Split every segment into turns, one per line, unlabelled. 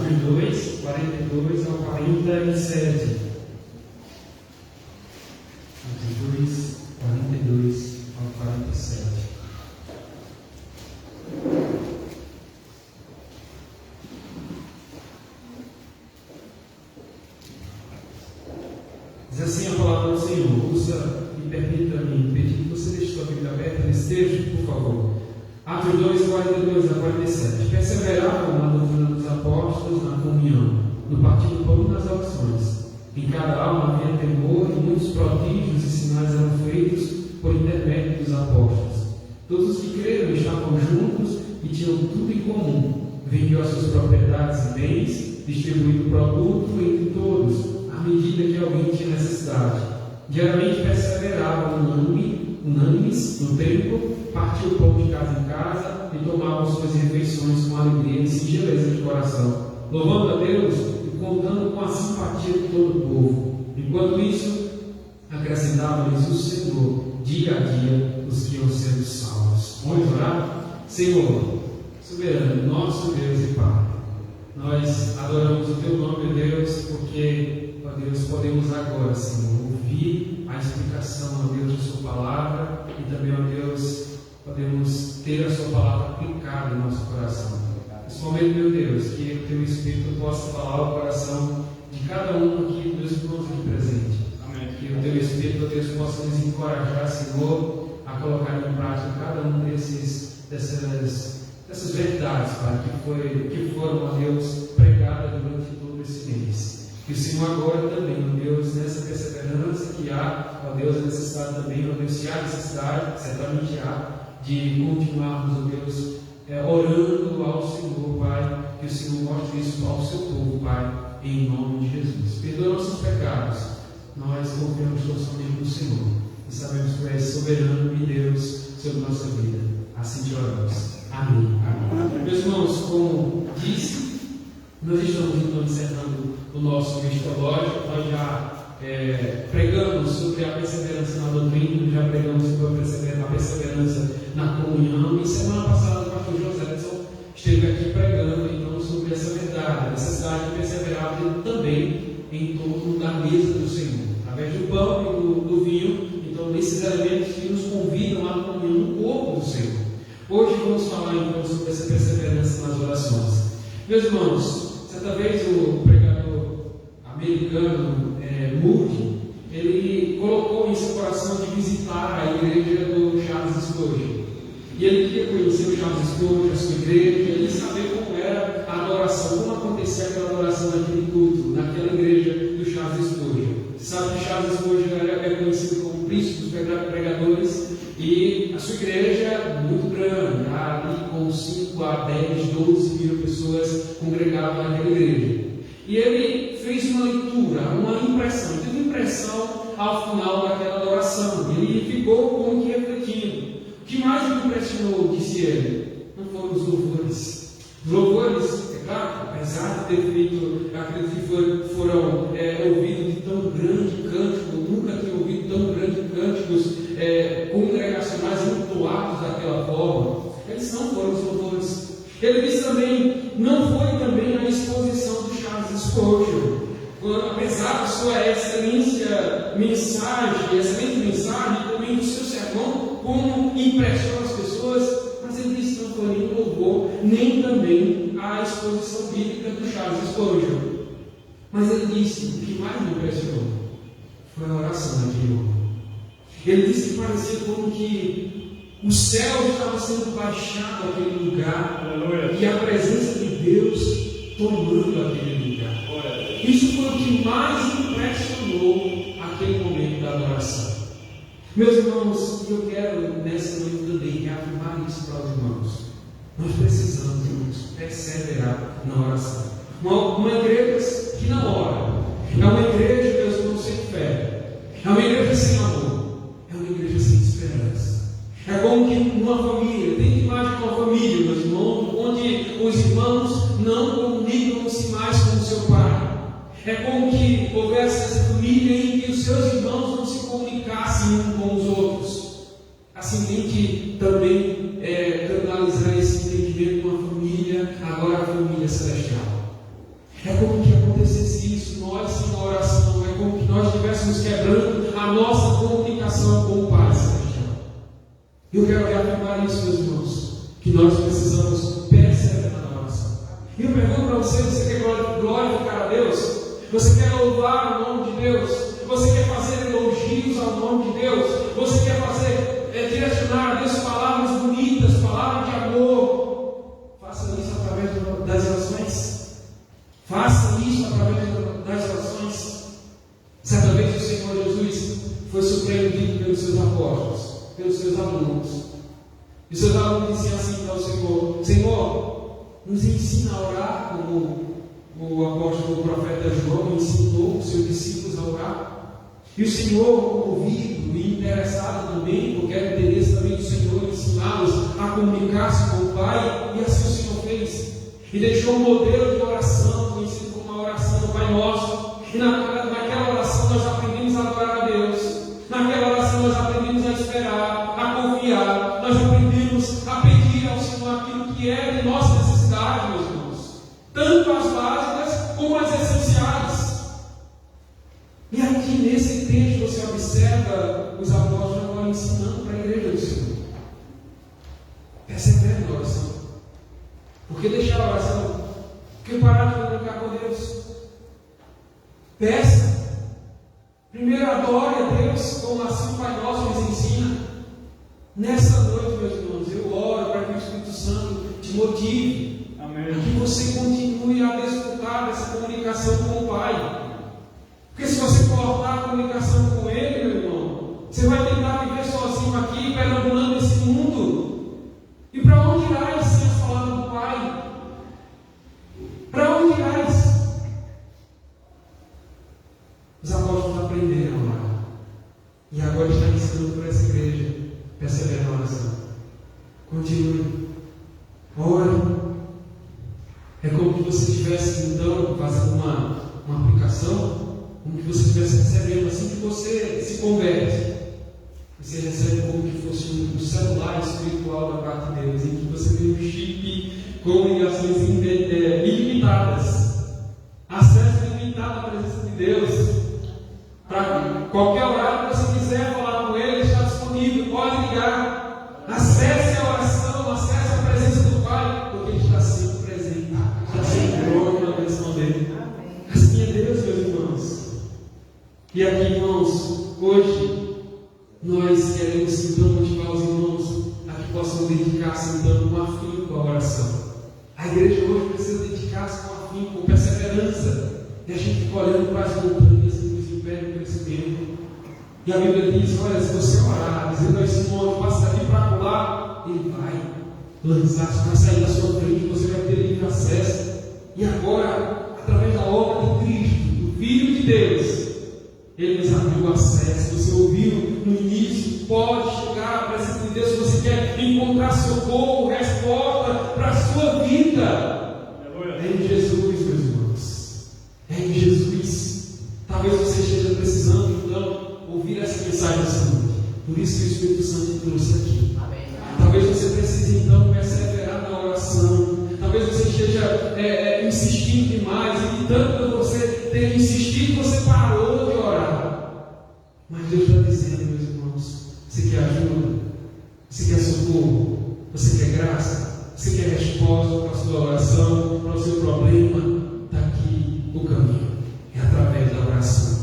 Atos 2, 42 ao 47. Atos 2, 42 ao 47. Diz assim a palavra do Senhor. Usa e permita-me pedir que você deixe sua Bíblia aberta nesse texto, por favor. Atos 2, 42 a 47. Perseveravam na doutrina dos apóstolos, na comunhão, no partir do pão e nas orações. Em cada alma havia temor, e muitos prodígios e sinais eram feitos por intermédio dos apóstolos. Todos os que creram estavam juntos e tinham tudo em comum. Vendiam as suas propriedades e bens, distribuindo o produto entre todos, à medida que alguém tinha necessidade. Diariamente perseveravam unânimes no templo, partiam o pão de casa em casa e tomavam suas refeições com alegria e singeleza de coração, louvando a Deus e contando com a simpatia de todo o povo. Enquanto isso, acrescentava-lhes o Senhor, dia a dia, os que iam sendo salvos. Vamos orar? Senhor, soberano, nosso Deus e Pai, nós adoramos o Teu nome, Deus, porque, ó Deus, podemos agora, Senhor, ouvir a explicação, ó Deus, da Sua palavra e também, ó Deus, podemos ter a Sua palavra aplicada em nosso coração. Nesse momento, meu Deus, que o Teu Espírito possa falar ao coração de cada um aqui, dos irmãos aqui presentes. Amém. Que o Teu Espírito, ó Deus, possa nos encorajar, Senhor, a colocar em prática cada um dessas verdades, Pai, que foram, ó Deus, pregadas durante todo esse mês. Que o Senhor agora também, ó Deus, nessa perseverança que há, ó Deus, a necessidade também, ó Deus, se há necessidade, certamente há, de continuarmos, ó Deus, orando ao Senhor, Pai, que o Senhor mostre isso ao seu povo, Pai, em nome de Jesus. Perdoa nossos pecados, nós confiamos totalmente no Senhor e sabemos que Tu és soberano e Deus sobre nossa vida. Assim te oramos. Amém. Amém. Meus irmãos, como disse, nós estamos então encerrando o nosso mês teológico. Nós já pregamos sobre a perseverança na doutrina, já pregamos sobre a perseverança na comunhão, e semana passada o pastor José Edson esteve aqui pregando então sobre essa verdade, a necessidade de perseverar também em torno da mesa do Senhor, através do pão e do vinho, então desses elementos que nos convidam à comunhão no corpo do Senhor. Hoje vamos falar então sobre essa perseverança nas orações. Meus irmãos, certa vez o pregador americano Moody, ele colocou em seu coração de visitar a igreja do Charles Spurgeon. E ele queria conhecer o Charles Spurgeon, a sua igreja, e saber como era a adoração, como acontecia aquela adoração naquele culto, naquela igreja do Charles Spurgeon. Você sabe que Charles Spurgeon é conhecido como o príncipe dos pregadores, e a sua igreja é muito grande, ali com 5 a 10, 12 mil pessoas congregavam naquela igreja. E ele fez uma leitura, uma impressão, teve uma impressão ao final daquela adoração. Ele ficou como que refletindo. O que mais me impressionou, disse ele, não foram os louvores. Os louvores, é claro, apesar de ter feito, acredito que foram ouvidos de tão grande cântico, nunca tinha ouvido tão grande cânticos congregacionais entoados daquela forma. Eles não foram os louvores. Ele disse também, não foi também a exposição do Charles Spurgeon, apesar de sua excelente mensagem, também do seu sermão, como impressiona as pessoas, mas ele disse que não foi nem o louvor, nem também a exposição bíblica do Charles Spurgeon. Mas ele disse, o que mais me impressionou foi a oração daquele homem. Ele disse que parecia como que o céu estava sendo baixado naquele lugar, e a presença de Deus tomando aquele lugar. Isso foi o que mais impressionou aquele momento da adoração. Meus irmãos, eu quero nessa noite também reafirmar isso para os irmãos. Nós precisamos, irmãos, perseverar na oração. Uma igreja que não ora é uma igreja, meus irmãos, sem fé. É uma igreja sem amor. É uma igreja sem esperança. É como que uma família, tem que imaginar uma família, meus irmãos, onde os irmãos não comunicam-se mais com o seu pai. É como que houvesse essa família em que os seus irmãos não se comunicassem uns com os outros. Assim tem que também canalizar esse entendimento com a família, agora a família celestial. É como que acontecesse isso, nós sim na oração, é como que nós estivéssemos quebrando a nossa comunicação com o Pai Celestial. Eu quero reafirmar isso, meus irmãos, que nós precisamos perseverar na oração. E eu pergunto para você, você quer glorificar a Deus? Você quer louvar o nome de Deus? Você quer fazer elogios ao nome de Deus? Você quer direcionar a Deus palavras bonitas, palavras de amor? Faça isso através das orações. Faça isso através das orações. Certa vez o Senhor Jesus foi surpreendido pelos seus apóstolos, pelos seus alunos. E seus alunos diziam assim para o Senhor: Senhor, nos ensina a orar como o apóstolo, o profeta João ensinou os seus discípulos a orar. E o Senhor, convido e interessado também, porque era interesse também do Senhor ensiná-los a comunicar-se com o Pai, e assim o Senhor fez. E deixou um modelo de oração, conhecido como a oração do Pai Nosso. E naquela oração nós aprendemos a adorar a Deus. Naquela oração nós aprendemos a esperar, a confiar. Nós aprendemos a pedir ao Senhor aquilo que é de nossa necessidade, meus irmãos. Tanto as básicas como as essenciais. E aqui nesse texto você observa os apóstolos agora ensinando para a igreja do Senhor. Persevere na oração. Por que deixar a oração? Por que parar de comunicar com Deus? Peça. Primeiro adore a Deus, como assim o Pai Nosso nos ensina. Nessa noite, meus irmãos, eu oro para que o Espírito Santo te motive. Amém. Que você continue a desfrutar dessa comunicação com o Pai. Porque se você cortar a comunicação com Ele, meu irmão, você vai tentar viver sozinho aqui, perambulando esse mundo. E para onde irás sem as palavras do Pai? Para onde irás? Os apóstolos aprenderam a orar. E agora está ensinando para essa igreja. Persevere na oração. Continue. Ore. É como que você estivesse então fazendo uma aplicação, como que você estivesse recebendo assim que você se converte. Você recebe como que fosse um celular espiritual da parte de Deus, em que você tem um chip com ligações ilimitadas, acesso ilimitado à presença de Deus. Para qualquer horário que você quiser falar com Ele, Ele está disponível, pode ligar. Acesse a oração, acesse a presença do Pai, porque Ele está sempre presente, está sempre pronto na direção dele. Assim é Deus, meus irmãos. E aqui, irmãos, hoje nós queremos então motivar os irmãos a que possam dedicar-se então com afinco à oração. A igreja hoje precisa dedicar-se com afinco, com perseverança. E a gente fica olhando para as montanhas e nos impede o crescimento. E a Bíblia diz: olha, se você orar, dizendo a esse monte, passa daqui para lá, ele vai lançar, vai sair da sua frente, você vai ter livre acesso. E agora, através da obra de Cristo, do Filho de Deus, Ele nos abriu acesso. Você ouviu no início, pode chegar à presença de Deus se você quer encontrar socorro, resposta para a sua vida. É em Jesus, meus irmãos. É em Jesus. Talvez você esteja precisando, então, ouvir essa mensagem essa noite. Por isso que o Espírito Santo te trouxe aqui. Amém. Talvez você precise, então, perseverar na oração. Talvez você esteja insistindo demais, e tanto você ter insistido, você parou de orar. Mas Deus está dizendo, meus irmãos, você quer ajuda? Você quer socorro? Você quer graça? Você quer resposta para a sua oração, para o seu problema? Está aqui o caminho. É através da oração.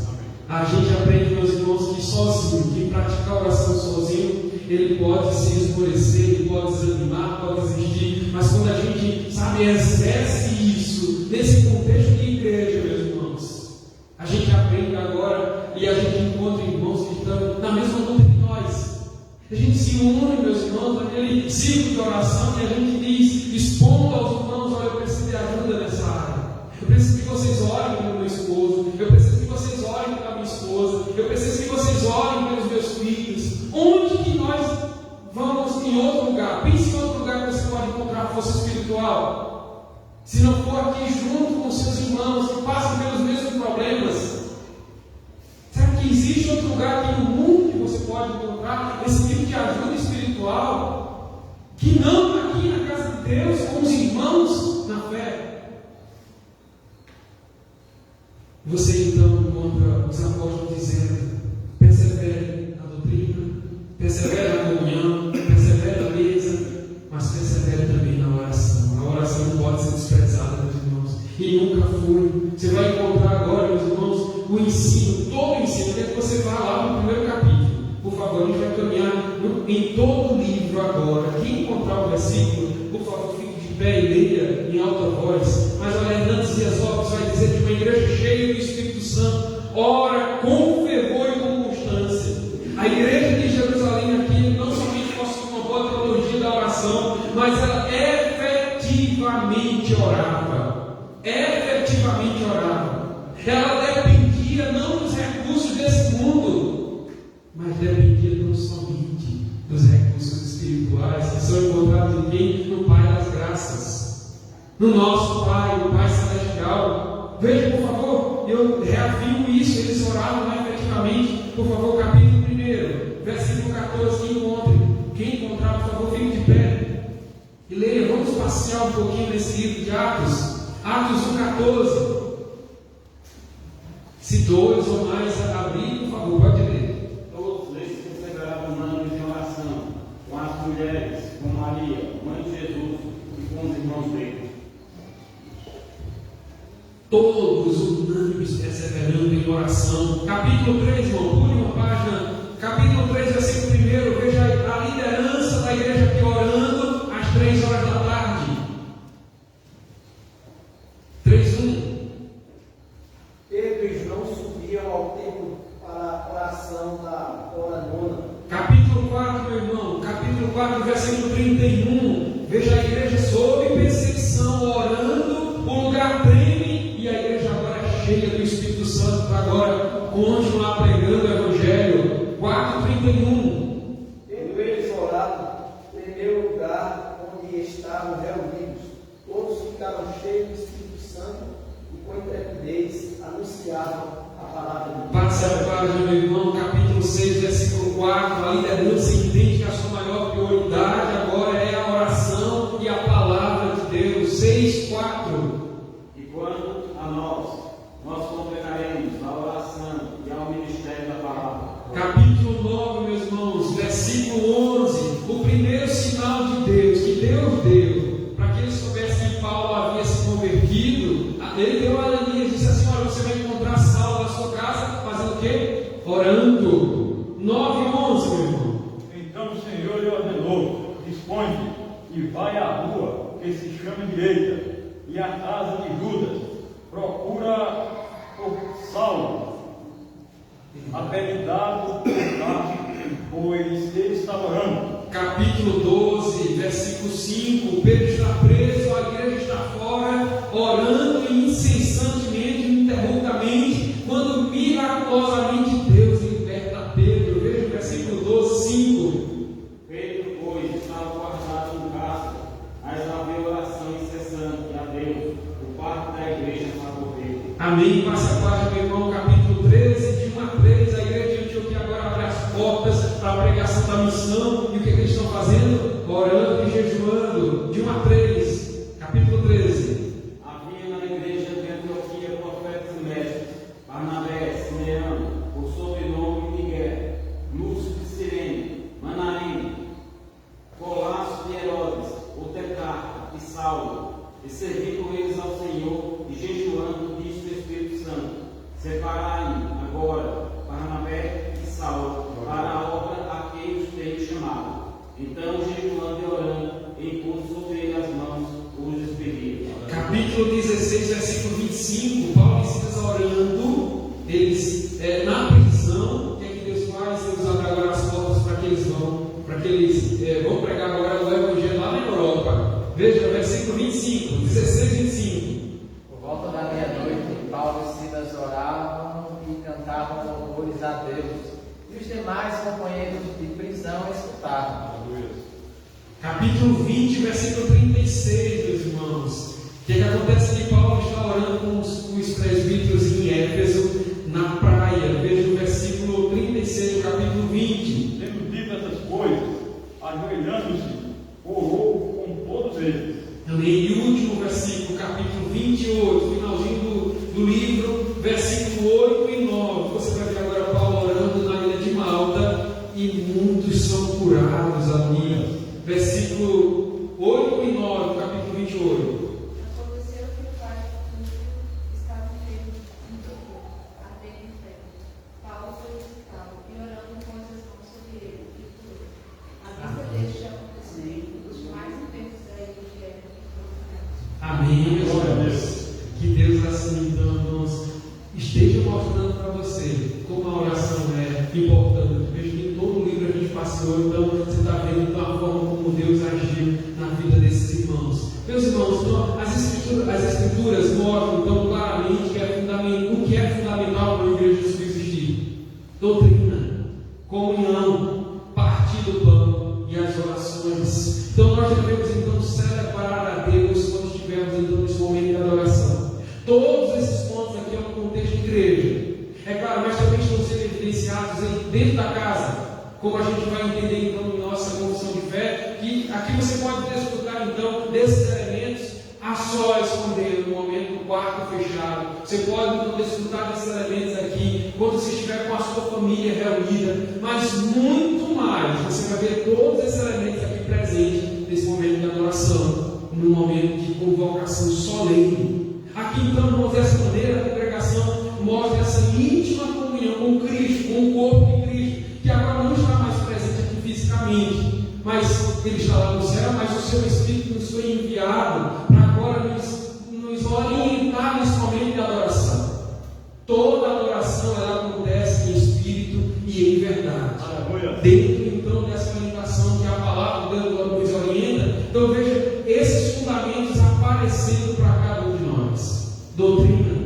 A gente aprende, meus irmãos, que sozinho, quem pratica a oração sozinho, ele pode se esmorecer, ele pode desanimar, pode desistir. Mas quando a gente, exerce isso nesse contexto de igreja, meus irmãos, a gente aprende agora e a gente encontra irmãos que estão na mesma luta que nós. A gente se une, meus irmãos, naquele ciclo de oração e a gente diz, expondo aos irmãos: olha, eu preciso de ajuda nessa área. Eu preciso que vocês orem pelo meu esposo. Eu preciso que vocês orem pela minha esposa. Eu preciso que vocês orem pelos meus filhos. Onde que nós vamos em outro lugar? Pense em outro lugar que você pode encontrar força espiritual. Se não for aqui junto com seus irmãos que passam pelos mesmos problemas. Será que existe outro lugar aqui no mundo que você pode encontrar esse tipo de ajuda espiritual? Que não aqui na casa de Deus, com os Você então encontra os apóstolos dizendo: persevere na doutrina, persevere na comunhão, persevere na mesa, mas persevere também na oração. A oração não pode ser desprezada, meus irmãos, e nunca foi. Você vai encontrar agora, meus irmãos, o ensino, todo o ensino, até que você vá lá no primeiro capítulo. Por favor, a gente vai caminhar em todo o livro agora. Quem encontrar o versículo, por favor, fique de pé e leia em alta voz. Mas olha, Hernandes Dias Lopes vai dizer de uma igreja cheia do Espírito Santo: ora com fervor e com constância. A igreja de Jerusalém aqui não somente possui uma boa teologia da oração, mas ela efetivamente orava. Efetivamente orava. Ela dependia não dos recursos desse mundo, mas dependia tão somente dos recursos espirituais que são encontrados em quem? No Pai das Graças, no nosso Pai, o Pai Celestial. Veja, por favor, eu reafirmo isso, eles oravam efetivamente. Por favor, capítulo 1, versículo 14, quem encontrar, por favor, fique de pé e leia. Vamos passear um pouquinho nesse livro de Atos, Atos 1,14. Se dois ou mais abrir, por favor, pode ler.
Todos eles perseveravam unânimes em oração, com as mulheres, com Maria, mãe de Jesus, e com os irmãos dele.
Todos unânimes perseverando em oração. Capítulo 3, irmão, pule uma página. Capítulo 3, versículo 1. Veja a liderança da igreja aqui orando às 3 horas da tarde. 3:1.
Pedro e João subiam ao templo para a oração da hora nona.
Capítulo 4, meu irmão, capítulo 4, versículo 31. Veja a igreja sob perseguição, orando, o lugar treme, e a igreja agora é cheia do Espírito Santo para agora continuar pregando o Evangelho. 4:31.
Tendo eles orado, tremeu o lugar onde estavam reunidos. Todos ficaram cheios do Espírito Santo e com intrepidez anunciavam a palavra de Deus.
Passe a página, meu irmão, capítulo 6, versículo 4. A liderança entende que a sua maior prioridade agora é a oração e a palavra de Deus. 6:4.
E quanto a nós confiaremos na oração e ao ministério da palavra.
Capítulo 9, meus irmãos, versículo 11. O primeiro sinal de Deus que Deus deu para que eles soubessem que Paulo havia se convertido, ele deu a Ananias e disse assim: olha, você vai encontrar Saulo na sua casa fazendo o quê? Orando. 9:11, meu irmão.
Então o Senhor lhe ordenou: dispõe e vai à rua que se chama Direita, e à casa de Judas, procura por Saulo, apelidado por Tarso, pois ele está orando.
Capítulo 12, versículo 5. Pedro está preso, a igreja está fora, orando incessantemente, ininterruptamente, quando miraculosamente Deus liberta Pedro. Veja o versículo 12, 5.
Pedro, pois, estava guardado no cárcere, mas havia oração incessante a Deus, por parte da igreja a favor dele.
Amém. Passe a página, meu irmão, capítulo 13, de 1-3. A igreja de Antioquia agora abre as portas para a pregação da missão. E o que eles estão fazendo? Orando e jejuando. De 1-3, capítulo 13.
Havia na igreja de Antioquia profetas e mestres, Barnabé, Simeão, por sobrenome Miguel, Lúcio de Cirene, Manaém, Colasso de Herodes, o tetrarca e Saulo, e servindo eles ao Senhor, e jejuando, disse o Espírito Santo: separai-me agora Barnabé e Saulo para a obra a que os tenho chamado. Então, jejuando e orando, impôs sobre ele as mãos, os despediu.
Capítulo 16, versículo 25. Paulo e Silas orando, eles na prisão. O que é que Deus faz? Deus abre agora as portas para que eles vão pregar agora o Evangelho lá na Europa. Veja o versículo 25, 16 e 25.
Por volta da meia-noite, Paulo e Silas oravam e cantavam louvores a Deus, e os demais companheiros de prisão escutavam.
Capítulo 20, versículo 36, meus irmãos. O que acontece? Que Paulo está orando com os presbíteros em Éfeso, na praia. Veja o versículo 36 do capítulo 20.
Tendo dito essas coisas, ajoelhando-se, orou com todos eles.
E o último versículo, capítulo 28, finalzinho do livro, versículo vivenciados dentro da casa, como a gente vai entender então em nossa confissão de fé, que aqui você pode desfrutar então desses elementos a sós com Deus, no momento do quarto fechado. Você pode então desfrutar desses elementos aqui, quando você estiver com a sua família reunida, mas muito mais, você vai ver todos esses elementos aqui presentes nesse momento de adoração, num momento de convocação solene. Aqui então, irmãos, dessa maneira, a congregação mostra essa íntima comunhão com Cristo, com o corpo de Cristo, que agora não está mais presente aqui fisicamente, mas Ele está lá no céu, mas o Seu Espírito nos foi enviado para agora nos orientar nesse momento de adoração. Toda adoração ela acontece em Espírito e em verdade.
Aleluia.
Dentro então dessa orientação que a palavra de Deus nos orienta, então veja esses fundamentos aparecendo para cada um de nós. Doutrina.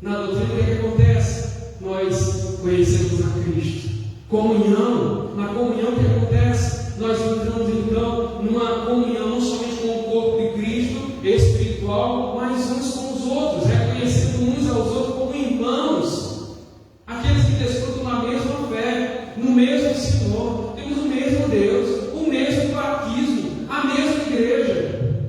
Na doutrina o que acontece? Nós conhecemos a Cristo. Comunhão. Na comunhão o que acontece? Nós entramos então numa comunhão não somente com o corpo de Cristo espiritual, mas uns com os outros, reconhecendo uns aos outros como irmãos, aqueles que desfrutam da mesma fé, no mesmo Senhor, temos o mesmo Deus, o mesmo batismo, a mesma igreja.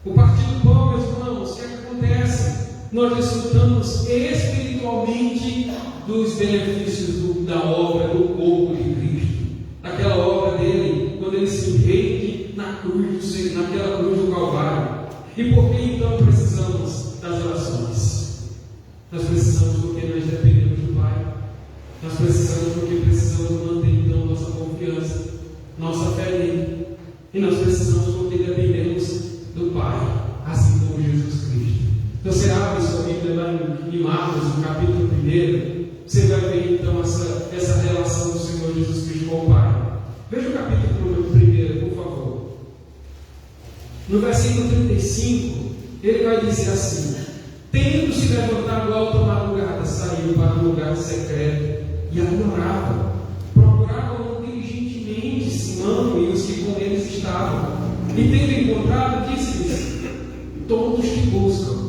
O partir do pão, meus irmãos, o que acontece? Nós desfrutamos espiritualmente dos benefícios da obra do corpo de Cristo, daquela obra dele, quando ele se rende naquela cruz do Calvário. E por que então precisamos das orações? Nós precisamos porque nós dependemos do Pai. Nós precisamos porque precisamos manter então nossa confiança, nossa fé nele. E nós precisamos porque dependemos do Pai, assim como Jesus Cristo. Então você abre sua Bíblia lá em Marcos, no capítulo 1, você vai ver então essa relação do Senhor Jesus Cristo com o Pai. Veja o capítulo 1, por favor. No versículo 35, ele vai dizer assim: tendo se levantado ao tomar lugar, saiu para um lugar secreto e adorava. Procuravam diligentemente Simão e os que com eles estavam. E tendo encontrado, disse-lhes: todos te buscam.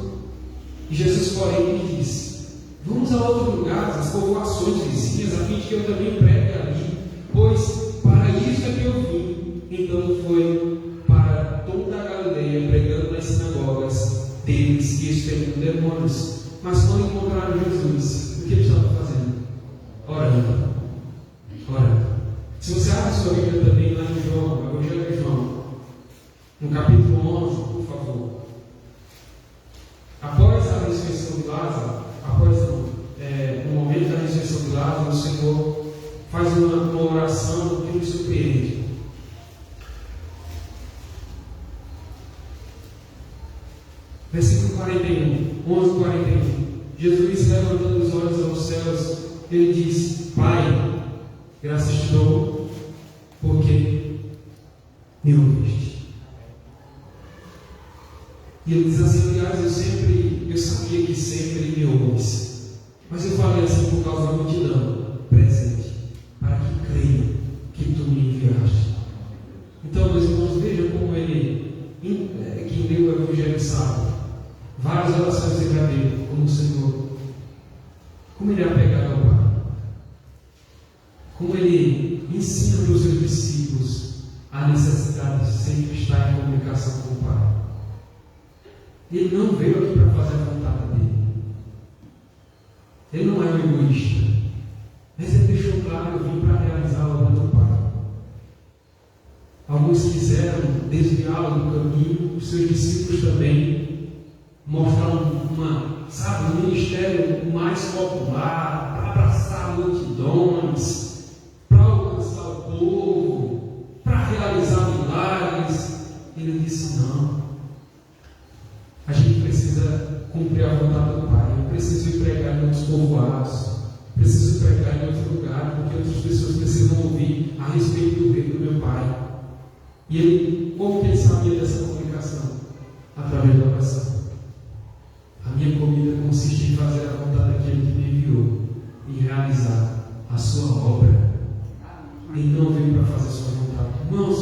E Jesus, porém, lhe disse: vamos a outro lugar, as povoações vizinhas, a fim de que eu também pregue ali, pois para isso é que eu vim. Então foi para toda a Galileia, pregando nas sinagogas deles e expelindo demônios. Mas quando encontraram Jesus, o que ele estava fazendo? Orando. Se você abre sua Bíblia também lá em João, Evangelho de João, no capítulo 11, por favor. Após a ressurreição de Lázaro, no momento da ressurreição de Lázaro, o Senhor faz uma oração que nos surpreende. Versículo 41, 11:41. Jesus, levantando os olhos aos céus, ele diz: Pai, graças te dou, porque me ouviste. E ele diz assim: aliás, eu sabia que sempre me ouves, mas eu falei assim por causa da multidão presente, para que creiam que tu me enviaste. Então, meus irmãos, vejam como quem leu o Evangelho sabe, várias orações ele já viu, como o Senhor, como ele é apegado ao Pai, como ele ensina para os seus discípulos a necessidade de sempre estar em comunicação com o Pai. Ele não veio aqui para fazer a vontade dele. Ele não é um egoísta, mas ele deixou claro: eu vim para realizar a obra do Pai. Alguns quiseram desviá-lo do caminho, os seus discípulos também mostraram um ministério mais popular, para abraçar multidões, para alcançar o povo, para realizar milagres. Ele disse: não, a gente precisa cumprir a vontade do Pai. Eu preciso ir pregar em outros povoados, preciso pregar em outro lugar, porque outras pessoas precisam ouvir a respeito do reino do meu Pai. E ele, como que ele sabia dessa comunicação? Através da oração. A minha comida consiste em fazer a vontade daquele que me enviou, em realizar a sua obra. Ele não veio para fazer a sua vontade. Irmãos,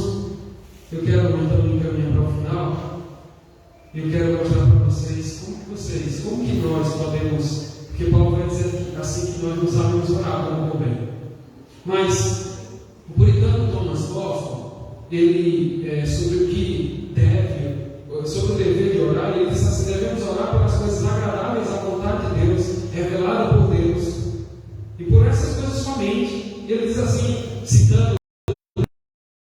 eu quero então encaminhar para o final. Eu quero mostrar para vocês como que nós podemos Porque Paulo vai dizer assim que nós não sabemos orar como convém. Mas o puritano Thomas Boston, ele, sobre o que deve, sobre o dever de orar, ele diz assim: devemos orar pelas coisas agradáveis à vontade de Deus, revelada por Deus, e por essas coisas somente. Ele diz assim, citando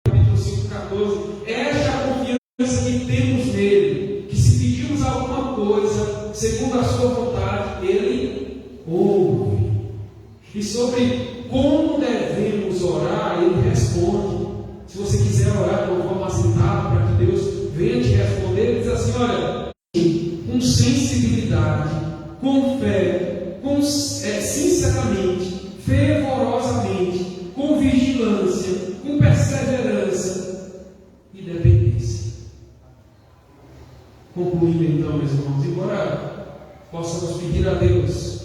capítulo 5:14: esta é a confiança que temos nele, que se pedirmos alguma coisa segundo a sua vontade, ele ouve. E sobre como devemos orar, ele responde. Se você quiser orar de uma forma acitada para que Deus venha te responder, ele diz assim: olha, com sensibilidade, com fé, sinceramente, fervorosamente, com vigilância, com perseverança e dependência. Concluindo então, meus irmãos, embora possamos pedir a Deus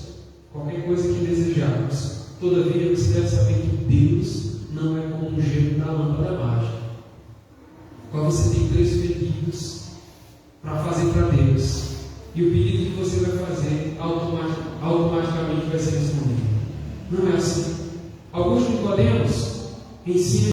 qualquer coisa que desejarmos, todavia você deve saber que Deus não é como um gênio da lâmpada mágica, qual você tem 3 pedidos para fazer para Deus, e o pedido que você vai fazer automaticamente vai ser respondido. Não é assim. Alguns Nicodemos ensinam